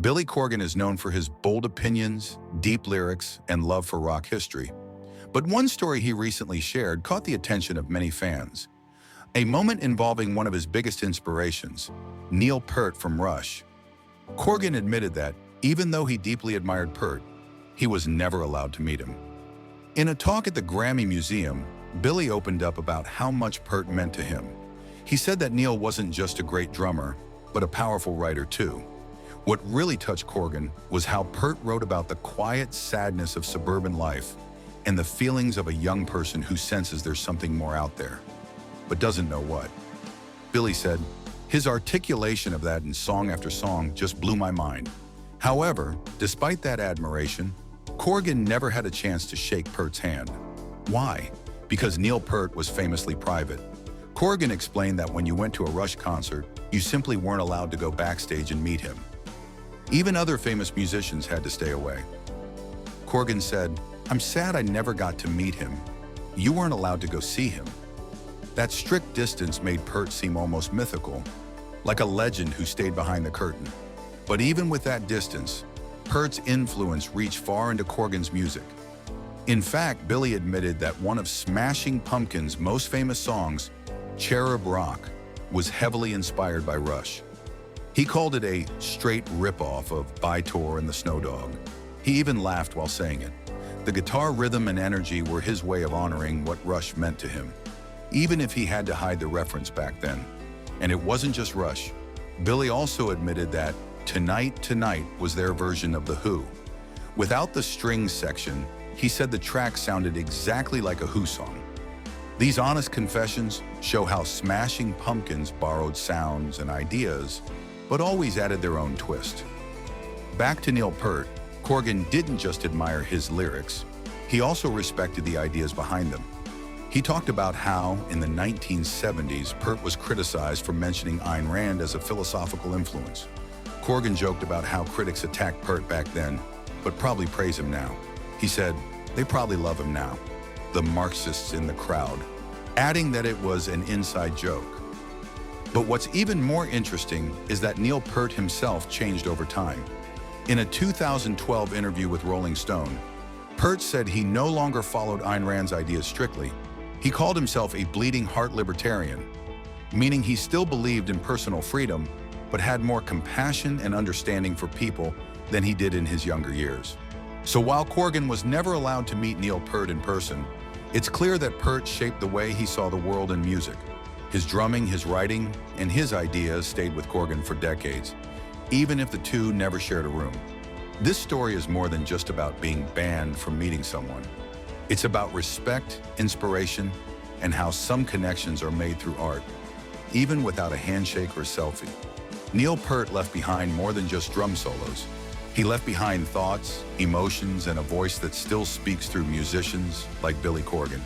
Billy Corgan is known for his bold opinions, deep lyrics, and love for rock history. But one story he recently shared caught the attention of many fans. A moment involving one of his biggest inspirations, Neil Peart from Rush. Corgan admitted that, even though he deeply admired Peart, he was never allowed to meet him. In a talk at the Grammy Museum, Billy opened up about how much Peart meant to him. He said that Neil wasn't just a great drummer, but a powerful writer too. What really touched Corgan was how Peart wrote about the quiet sadness of suburban life and the feelings of a young person who senses there's something more out there, but doesn't know what. Billy said, "His articulation of that in song after song just blew my mind." However, despite that admiration, Corgan never had a chance to shake Peart's hand. Why? Because Neil Peart was famously private. Corgan explained that when you went to a Rush concert, you simply weren't allowed to go backstage and meet him. Even other famous musicians had to stay away. Corgan said, "I'm sad I never got to meet him. You weren't allowed to go see him." That strict distance made Peart seem almost mythical, like a legend who stayed behind the curtain. But even with that distance, Peart's influence reached far into Corgan's music. In fact, Billy admitted that one of Smashing Pumpkins' most famous songs, Cherub Rock, was heavily inspired by Rush. He called it a straight rip-off of By-Tor and the Snow Dog. He even laughed while saying it. The guitar rhythm and energy were his way of honoring what Rush meant to him, even if he had to hide the reference back then. And it wasn't just Rush. Billy also admitted that Tonight, Tonight was their version of The Who. Without the strings section, he said the track sounded exactly like a Who song. These honest confessions show how Smashing Pumpkins borrowed sounds and ideas, but always added their own twist. Back to Neil Peart, Corgan didn't just admire his lyrics, he also respected the ideas behind them. He talked about how, in the 1970s, Peart was criticized for mentioning Ayn Rand as a philosophical influence. Corgan joked about how critics attacked Peart back then, but probably praise him now. He said, "They probably love him now, the Marxists in the crowd," adding that it was an inside joke. But what's even more interesting is that Neil Peart himself changed over time. In a 2012 interview with Rolling Stone, Peart said he no longer followed Ayn Rand's ideas strictly. He called himself a bleeding heart libertarian, meaning he still believed in personal freedom, but had more compassion and understanding for people than he did in his younger years. So while Corgan was never allowed to meet Neil Peart in person, it's clear that Peart shaped the way he saw the world and music. His drumming, his writing, and his ideas stayed with Corgan for decades, even if the two never shared a room. This story is more than just about being banned from meeting someone. It's about respect, inspiration, and how some connections are made through art, even without a handshake or selfie. Neil Peart left behind more than just drum solos. He left behind thoughts, emotions, and a voice that still speaks through musicians like Billy Corgan.